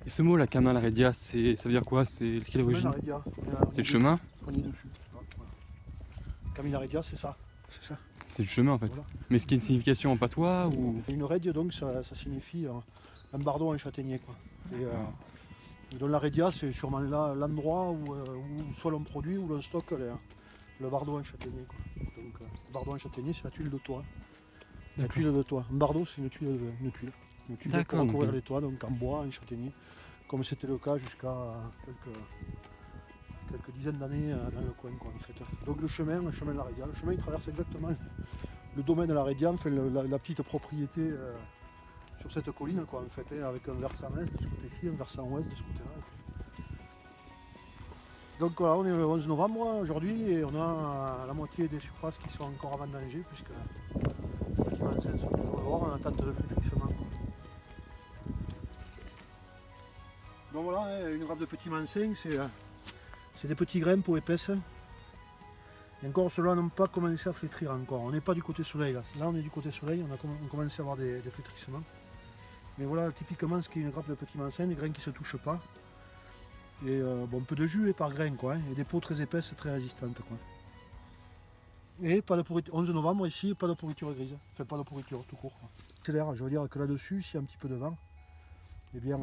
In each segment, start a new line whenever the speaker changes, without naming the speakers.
Et ce mot, la Camin la Redia, ça veut dire quoi? C'est quelle origine? C'est le chemin?
Camina Redia, c'est ça. C'est ça.
C'est le chemin en fait.
Voilà.
Mais est-ce qu'il y a une signification en patois ou...
Une redia, donc, ça signifie un bardeau en châtaignier, quoi. Et donc la redia, c'est sûrement l'endroit où soit l'on produit ou l'on stocke le bardeau en châtaignier, quoi. Donc, le bardeau en châtaignier, c'est la tuile de toit. La tuile de toit. Un bardeau, c'est une tuile pour recouvrir les toits, donc en bois, en châtaignier, comme c'était le cas jusqu'à quelques dizaines d'années dans le coin, quoi, en fait. Donc le chemin de la Redia, le chemin il traverse exactement le domaine de la Redia, enfin, la petite propriété sur cette colline, quoi, en fait, avec un versant est de ce côté-ci, un versant ouest de ce côté-là. Donc voilà, on est le 11 novembre aujourd'hui et on a la moitié des surfaces qui sont encore à vendanger puisque les petits mansins sont toujours dehors en attente de flétrissement. Donc voilà, une grappe de petits mansins, c'est des petits grains peau épaisse. Et encore ceux-là n'ont pas commencé à flétrir encore. On n'est pas du côté soleil là. Là on est du côté soleil, on commence à avoir des flétrissements. Mais voilà typiquement ce qui est une grappe de petits mansins, des grains qui ne se touchent pas. Et bon, un peu de jus par grain quoi, et des peaux très épaisses, très résistantes quoi. Et pas de pourriture, 11 novembre ici, pas de pourriture grise, enfin pas de pourriture tout court. C'est l'air, je veux dire que là-dessus, s'il y a un petit peu de vent, eh bien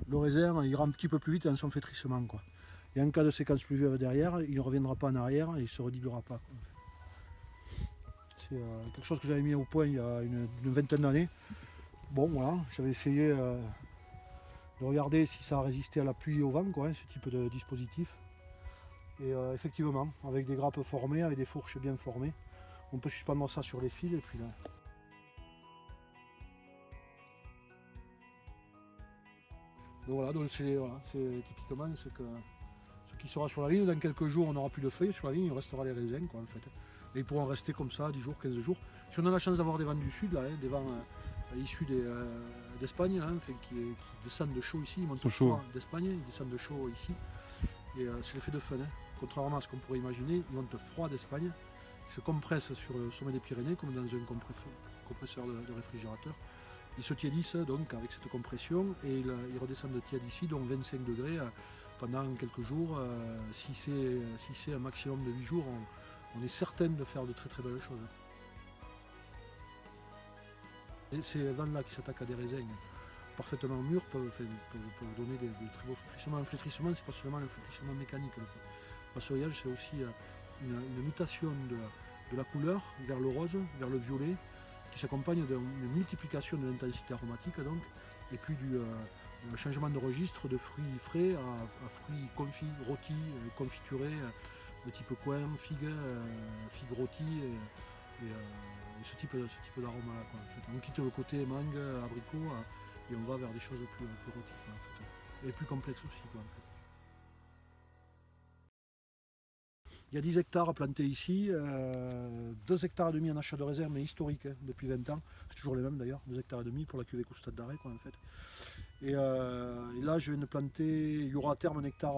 le raisin ira un petit peu plus vite dans son flétrissement quoi. Et en cas de séquence pluvieuse derrière, il ne reviendra pas en arrière et il ne se rediluera pas. C'est quelque chose que j'avais mis au point il y a une vingtaine d'années. Bon voilà, j'avais essayé de regarder si ça résistait à la pluie et au vent, quoi, ce type de dispositif. Et effectivement, avec des grappes formées, avec des fourches bien formées, on peut suspendre ça sur les fils et puis là. Donc voilà, donc c'est typiquement ce qui sera sur la ligne. Dans quelques jours, on n'aura plus de feuilles, sur la ligne il restera les raisins quoi, en fait. Et ils pourront rester comme ça 10 jours, 15 jours. Si on a la chance d'avoir des vents du sud, là, des vents issus d'Espagne, enfin, qui descendent de chaud ici, ils montent chaud d'Espagne, ils descendent de chaud ici. Et c'est l'effet de fun, hein. Contrairement à ce qu'on pourrait imaginer, ils montent froid d'Espagne, ils se compressent sur le sommet des Pyrénées comme dans un compresseur de réfrigérateur. Ils se tiédissent donc avec cette compression et ils redescendent tiède ici, donc 25 degrés pendant quelques jours. Si c'est un maximum de 8 jours, on est certain de faire de très très belles choses. Et ces vents-là qui s'attaquent à des raisins parfaitement mûrs peuvent donner de très beaux flétrissements. Un flétrissement, c'est pas seulement un flétrissement mécanique. Le passerillage, c'est aussi une mutation de la couleur vers le rose, vers le violet, qui s'accompagne d'une multiplication de l'intensité aromatique, donc, et puis du changement de registre de fruits frais à fruits confits, rôtis, confiturés, de type coin, figue rôti et ce type d'arôme là quoi, en fait. On quitte le côté mangue, abricot et on va vers des choses plus rôties quoi, en fait. Et plus complexes aussi quoi, en fait. Il y a 10 hectares plantés ici, 2 hectares et demi en achat de réserve mais historique hein, depuis 20 ans, c'est toujours les mêmes d'ailleurs, 2 hectares et demi pour la cuvée Stade d'Arrêt quoi en fait. Et là je viens de planter, il y aura à terme un hectare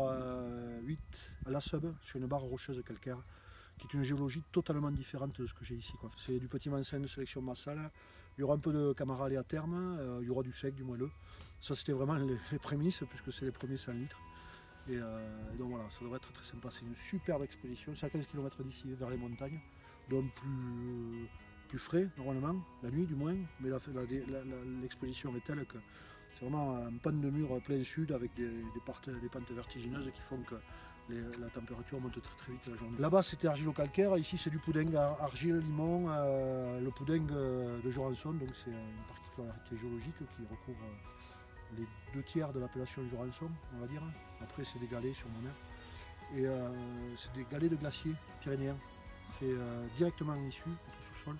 8 à la sub sur une barre rocheuse calcaire qui est une géologie totalement différente de ce que j'ai ici. C'est du petit mansin de sélection massale, il y aura un peu de camaralé à terme, il y aura du sec, du moelleux. Ça c'était vraiment les prémices puisque c'est les premiers 100 litres. Et donc voilà, ça devrait être très sympa. C'est une superbe exposition, c'est à 15 km d'ici vers les montagnes, donc plus frais normalement, la nuit du moins, mais l'exposition est telle que c'est vraiment un pan de mur plein sud avec des pentes vertigineuses qui font que la température monte très très vite la journée. Là-bas c'était argilo-calcaire, ici c'est du pudding argile, limon, le pudding de Jurançon, donc c'est une particularité géologique qui recouvre les 2 tiers de l'appellation Jurançon, on va dire. Après c'est des galets sur mon air. Et c'est des galets de glaciers pyrénéens. C'est directement issu, au sous-sol,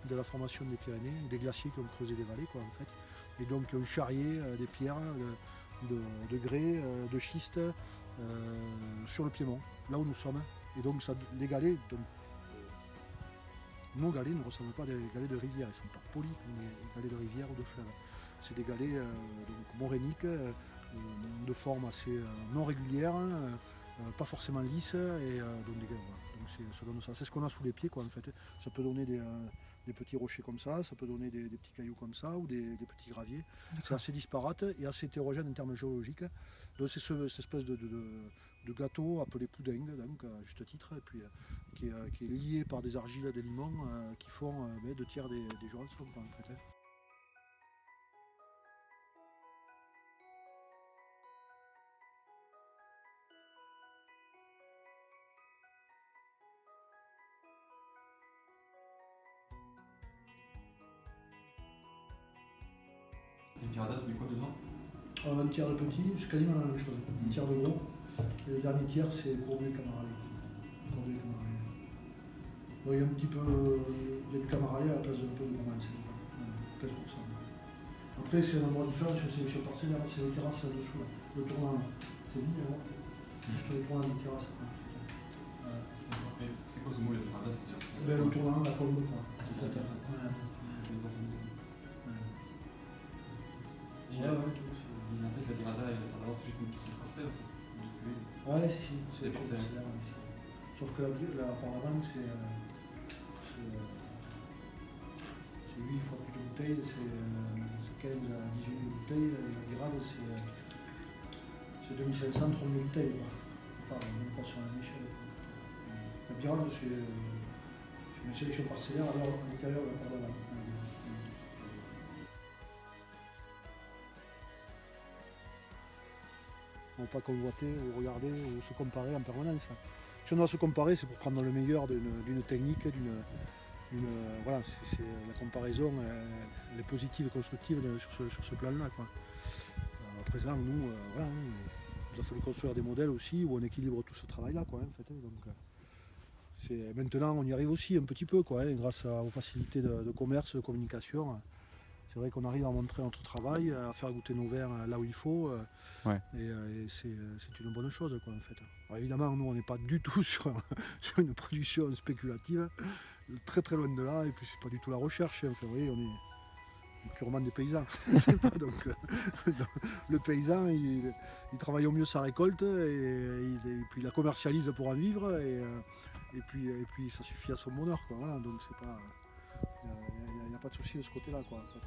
de la formation des Pyrénées, des glaciers qui ont creusé des vallées quoi en fait. Et donc on charrié des pierres de grès, de schiste sur le Piémont, là où nous sommes. Et donc ça, les galets, donc, nos galets ne ressemblent pas à des galets de rivière, ils ne sont pas polis comme les galets de rivière ou de fleuve. C'est des galets donc, morainiques de forme assez non régulière, pas forcément lisse, et donc ça donne ça. C'est ce qu'on a sous les pieds, quoi, en fait. Ça peut donner des petits rochers comme ça peut donner des petits cailloux comme ça, ou des petits graviers. C'est assez disparate et assez hétérogène en termes géologiques. Donc c'est cette espèce de gâteau appelé pouding, donc à juste titre, et puis qui est lié par des argiles, des limons, qui font 2 tiers des Johansson, quoi, en fait.
Et Pirada, tu mets quoi dedans?
Un tiers de petit, c'est quasiment la même chose. Un tiers de gros. Et le dernier tiers, c'est Courbet Camaralais. Courbet Camaralais. Bon, il y a un petit peu. Il y a du Camaralais à la place d'un peu de Provence, 15%. Après, c'est un endroit différent sur ces parcelles, c'est les terrasses là-dessous. Là. Le tournant, là. C'est vide, là. Juste le tournant des terrasses.
C'est quoi ce mot, la Pirada?
Le tournant, la colombe, quoi.
Ah, c'est la terre. Et en fait, la Tirada et la Pirada, c'est juste une question de parcelle, en fait.
Ouais, si, c'est
des parcelles.
Sauf que la paravane, c'est 8 fois plus de bouteilles, c'est 15 à 18 000 bouteilles, et la Birade, c'est 2500, 30 000 bouteilles. On n'est pas sur la même échelle. La Birade, c'est une sélection parcellaire à l'intérieur de la paravane. On ne va pas convoiter ou regarder ou se comparer en permanence. Si on doit se comparer, c'est pour prendre le meilleur d'une technique, voilà, la comparaison, elle est positive et constructive sur ce plan-là. À présent, nous, voilà, il nous a fallu construire des modèles aussi où on équilibre tout ce travail-là, quoi, en fait. Donc, maintenant, on y arrive aussi un petit peu, quoi, grâce aux facilités de commerce, de communication. C'est vrai qu'on arrive à montrer notre travail, à faire goûter nos verres là où il faut, et c'est une bonne chose, quoi, en fait. Alors évidemment, nous, on n'est pas du tout sur une production spéculative, très très loin de là, et puis c'est pas du tout la recherche. Enfin, oui, on est purement des paysans. Donc, le paysan, il travaille au mieux sa récolte, et puis il la commercialise pour en vivre, et puis ça suffit à son bonheur, quoi. Voilà, donc c'est pas. Il n'y a pas de souci de ce côté-là, quoi, en fait.